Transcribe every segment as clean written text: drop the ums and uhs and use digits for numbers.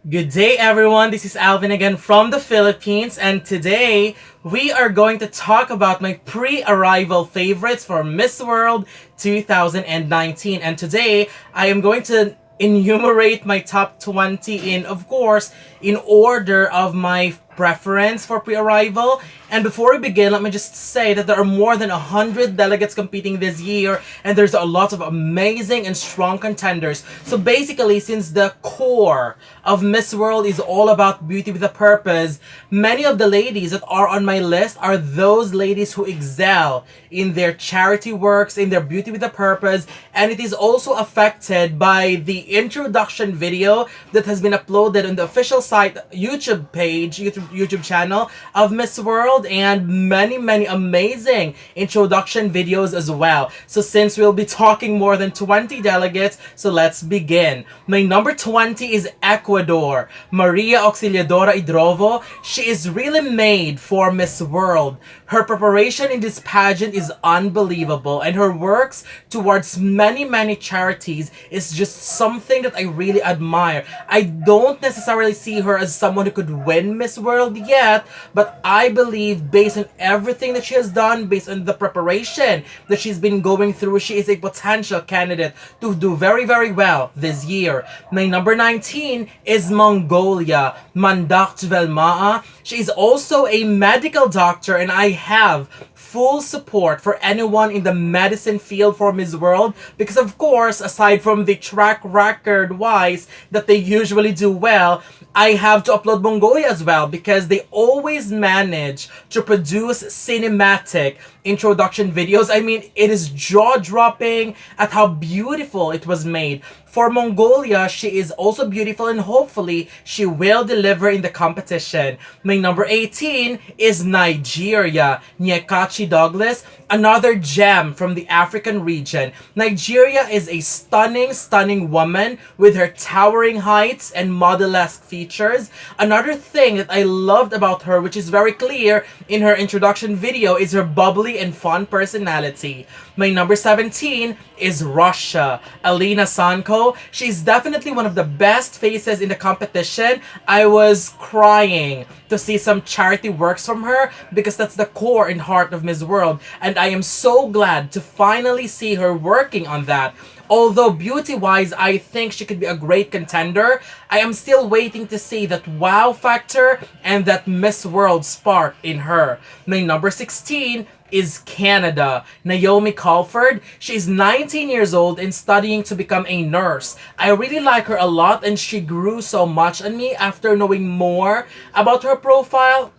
Good day, everyone. This is Alvin again from the Philippines, and today we are going to talk about my pre-arrival favorites for Miss World 2019. And today I am going to enumerate my top 20 in, of course, in order of my preference for pre-arrival. And before we begin, let me just say that there are more than 100 delegates competing this year, and there's a lot of amazing and strong contenders. So basically, since the core of Miss World is all about beauty with a purpose, many of the ladies that are on my list are those ladies who excel in their charity works, in their beauty with a purpose, and it is also affected by the introduction video that has been uploaded on the official site YouTube page, YouTube channel of Miss World, and many amazing introduction videos as well. So since we'll be talking more than 20 delegates, so let's begin. My number 20 is Ecuador, Maria Auxiliadora Idrovo. She is really made for Miss World. Her preparation in this pageant is unbelievable, and her works towards many charities is just something that I really admire. I don't necessarily see her as someone who could win Miss World yet, but I believe based on everything that she has done, based on the preparation that she's been going through, she is a potential candidate to do very well this year. My number 19 is Mongolia, Mandak Velmaa. She is also a medical doctor, and I have full support for anyone in the medicine field for Miss World because, of course, aside from the track record wise that they usually do well, I have to upload Mongolia as well because they always manage to produce cinematic introduction videos. I mean, it is jaw-dropping at how beautiful it was made. For Mongolia, she is also beautiful, and hopefully she will deliver in the competition. My number 18 is Nigeria, Nyekachi Douglas, another gem from the African region. Nigeria is a stunning woman with her towering heights and model-esque features. Another thing that I loved about her, which is very clear in her introduction video, is her bubbly and fun personality. My number 17 is Russia, Alina Sanko. She's definitely one of the best faces in the competition. I was crying to see some charity works from her because that's the core and heart of Miss World, and I am so glad to finally see her working on that. Although beauty-wise, I think she could be a great contender, I am still waiting to see that wow factor and that Miss World spark in her. My number 16 is Canada, Naomi Colford. She's 19 years old and studying to become a nurse. I really like her a lot, and she grew so much on me after knowing more about her profile.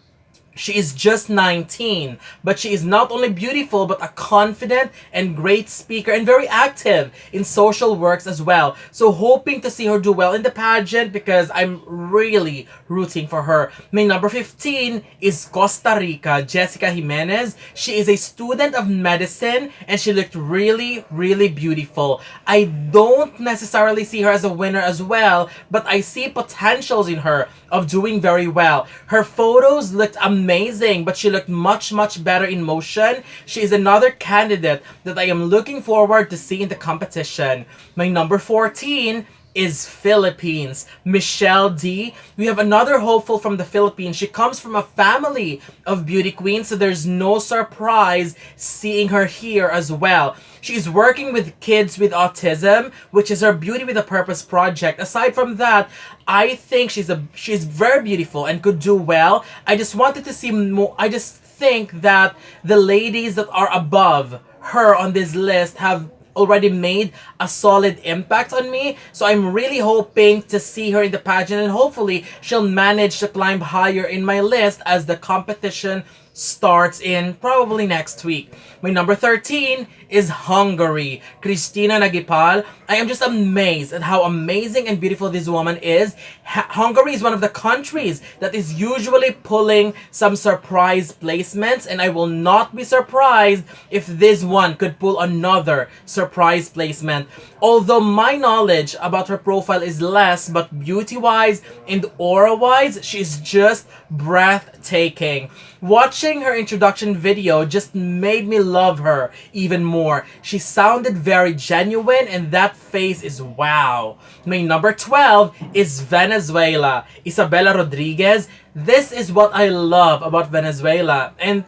She is just 19, but she is not only beautiful, but a confident and great speaker and very active in social works as well. So hoping to see her do well in the pageant because I'm really rooting for her. My number 15 is Costa Rica, Jessica Jimenez. She is a student of medicine, and she looked really beautiful. I don't necessarily see her as a winner as well, but I see potentials in her of doing very well. Her photos looked amazing, but she looked much better in motion. She is another candidate that I am looking forward to see in the competition. My number 14 is Philippines, Michelle D. We have another hopeful from the Philippines. She comes from a family of beauty queens, so there's no surprise seeing her here as well. She's working with kids with autism, which is her Beauty with a Purpose project. Aside from that, I think she's very beautiful and could do well. I just wanted to see more. I just think that the ladies that are above her on this list have already made a solid impact on me. So I'm really hoping to see her in the pageant, and hopefully she'll manage to climb higher in my list as the competition starts in probably next week. My number 13 is Hungary, Krisztina Nagypal. I am just amazed at how amazing and beautiful this woman is. Hungary is one of the countries that is usually pulling some surprise placements, and I will not be surprised if this one could pull another surprise placement. Although my knowledge about her profile is less, but beauty-wise and aura-wise, she's just breathtaking. Watching her introduction video just made me love her even more. more. She sounded very genuine, and that face is wow. My number 12 is Venezuela, Isabela Rodriguez. This is what I love about Venezuela. And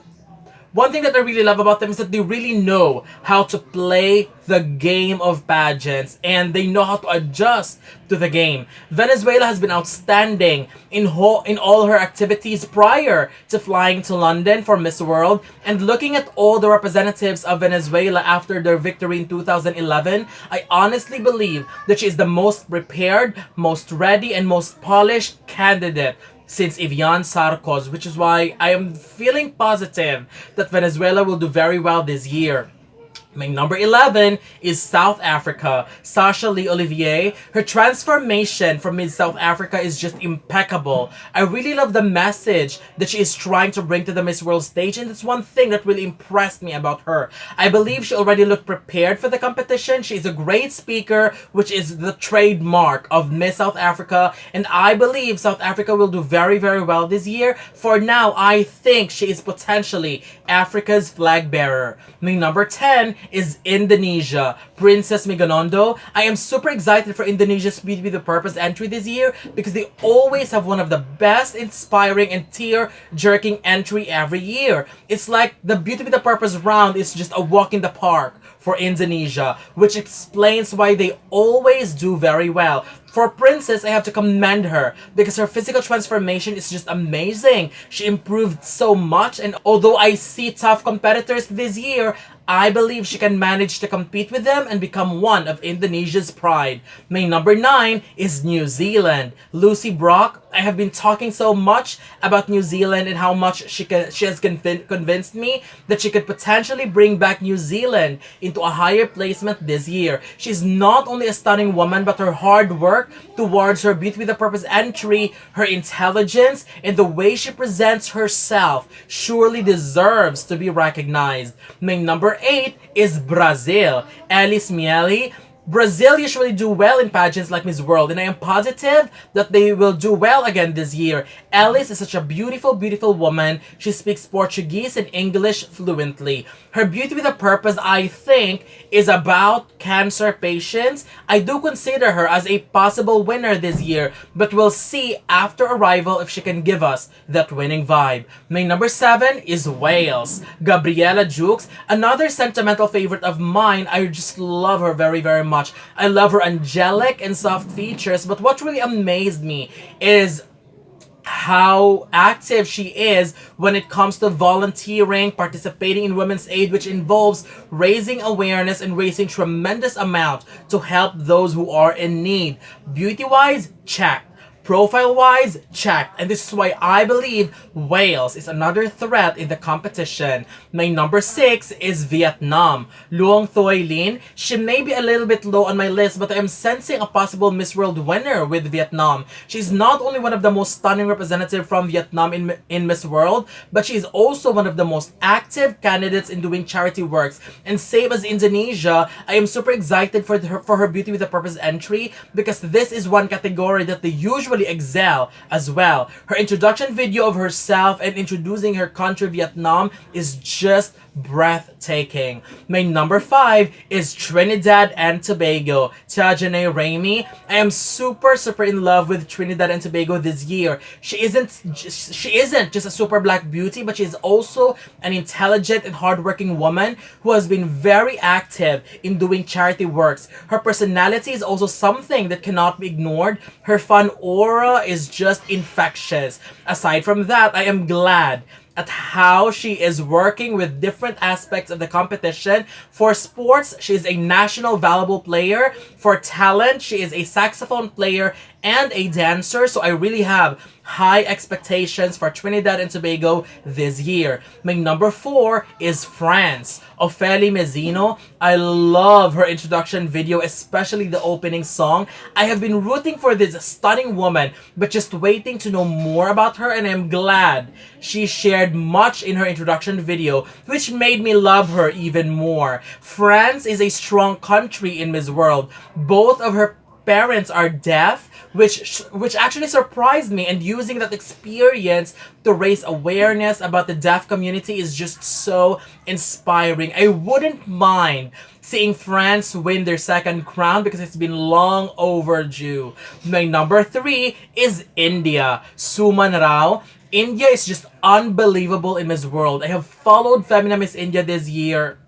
one thing that I really love about them is that they really know how to play the game of pageants, and they know how to adjust to the game. Venezuela has been outstanding in all her activities prior to flying to London for Miss World, and looking at all the representatives of Venezuela after their victory in 2011, I honestly believe that she is the most prepared, most ready, and most polished candidate since Evian Sarkoz, which is why I am feeling positive that Venezuela will do very well this year. My number 11 is South Africa, Sasha Olivier. Her transformation from Mid-South Africa is just impeccable. I really love the message that she is trying to bring to the Miss World stage, and that's one thing that really impressed me about her. I believe she already looked prepared for the competition. She is a great speaker, which is the trademark of Miss South Africa, and I believe South Africa will do very, very well this year. For now, I think she is potentially Africa's flag bearer. My number 10 is Indonesia, Princess Miganondo. I am super excited for Indonesia's Beauty with a Purpose entry this year because they always have one of the best, inspiring, and tear-jerking entry every year. It's like the Beauty with a Purpose round is just a walk in the park for Indonesia, which explains why they always do very well. For Princess, I have to commend her because her physical transformation is just amazing. She improved so much, and although I see tough competitors this year, I believe she can manage to compete with them and become one of Indonesia's pride. My number 9 is New Zealand, Lucy Brock. I have been talking so much about New Zealand and how much she has convinced me that she could potentially bring back New Zealand into a higher placement this year. She's not only a stunning woman, but her hard work towards her Beauty with a Purpose entry, her intelligence, and the way she presents herself surely deserves to be recognized. My number 8 is Brazil, Elis Miele. Brazil usually do well in pageants like Miss World, and I am positive that they will do well again this year. Elis is such a beautiful, beautiful woman. She speaks Portuguese and English fluently. Her Beauty with a Purpose, I think, is about cancer patients. I do consider her as a possible winner this year, but we'll see after arrival if she can give us that winning vibe. My number 7 is Wales, Gabriela Jukes, another sentimental favorite of mine. I just love her very, very much. I love her angelic and soft features, but what really amazed me is how active she is when it comes to volunteering, participating in women's aid, which involves raising awareness and raising tremendous amount to help those who are in need. Beauty-wise, check. Profile-wise, checked. And this is why I believe Wales is another threat in the competition. My number 6 is Vietnam, Luong Thoy Linh. She may be a little bit low on my list, but I am sensing a possible Miss World winner with Vietnam. She's not only one of the most stunning representatives from Vietnam in Miss World, but she is also one of the most active candidates in doing charity works. And same as Indonesia, I am super excited for her Beauty with a Purpose entry because this is one category that they usually excel as well. Her introduction video of herself and introducing her country Vietnam is just breathtaking. My number 5 is Trinidad and Tobago, Tajane Raimi. I am super in love with Trinidad and Tobago this year. She isn't just a super black beauty, but she is also an intelligent and hardworking woman who has been very active in doing charity works. Her personality is also something that cannot be ignored. Her fun aura is just infectious. Aside from that, I am glad at how she is working with different aspects of the competition. For sports, she is a national volleyball player. For talent, she is a saxophone player and a dancer. So I really have high expectations for Trinidad and Tobago this year. My number 4 is France, Ophelyz Mezino. I love her introduction video, especially the opening song. I have been rooting for this stunning woman, but just waiting to know more about her, and I'm glad she shared much in her introduction video, which made me love her even more. France is a strong country in Miss World. Both of her parents are deaf, which actually surprised me. And using that experience to raise awareness about the deaf community is just so inspiring. I wouldn't mind seeing France win their second crown because it's been long overdue. My number 3 is India. Suman Rao. India is just unbelievable in Miss World. I have followed Femina Miss India this year,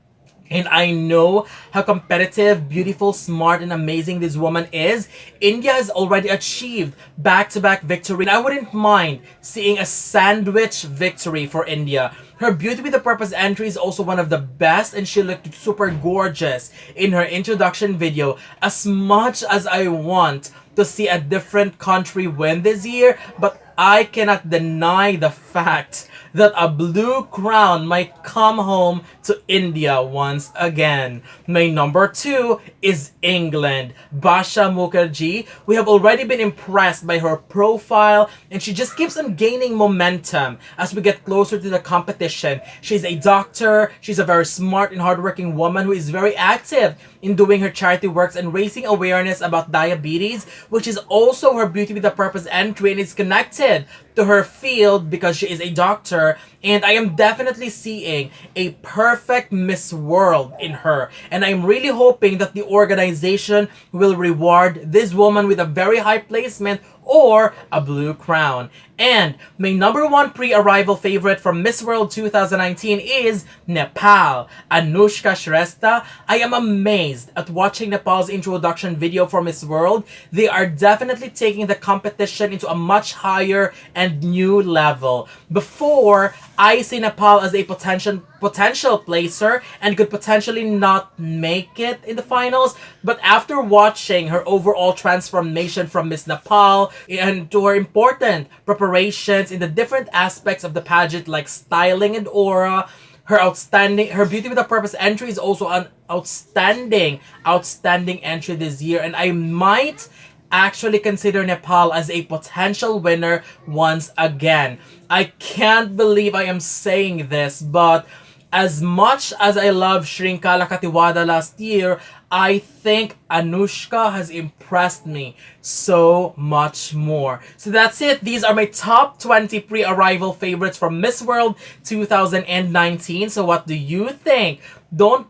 and I know how competitive, beautiful, smart, and amazing this woman is. India has already achieved back-to-back victory, and I wouldn't mind seeing a sandwich victory for India. Her Beauty with a Purpose entry is also one of the best, and she looked super gorgeous in her introduction video. As much as I want to see a different country win this year, but I cannot deny the fact that a blue crown might come home to India once again. My number 2 is England. Bhasha Mukherjee. We have already been impressed by her profile, and she just keeps on gaining momentum as we get closer to the competition. She's a doctor. She's a very smart and hardworking woman who is very active in doing her charity works and raising awareness about diabetes, which is also her Beauty with a Purpose entry, and is connected to her field because she is a doctor. And I am definitely seeing a perfect Miss World in her, and I'm really hoping that the organization will reward this woman with a very high placement or a blue crown. And my number 1 pre-arrival favorite from Miss World 2019 is Nepal, Anushka Shrestha. I am amazed at watching Nepal's introduction video for Miss World. They are definitely taking the competition into a much higher and new level. Before, I see Nepal as a potential placer and could potentially not make it in the finals, but after watching her overall transformation from Miss Nepal and to her important preparations in the different aspects of the pageant like styling and aura, her Beauty with a Purpose entry is also an outstanding entry this year, and I might actually consider Nepal as a potential winner once again. I can't believe I am saying this, but as much as I love Shrinkala Katiwada last year, I think Anushka has impressed me so much more. So that's it. These are my top 20 pre-arrival favorites from Miss World 2019. So what do you think? Don't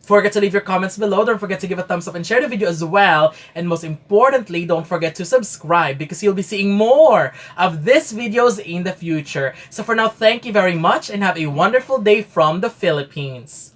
forget to leave your comments below. Don't forget to give a thumbs up and share the video as well. And most importantly, don't forget to subscribe because you'll be seeing more of these videos in the future. So for now, thank you very much and have a wonderful day from the Philippines.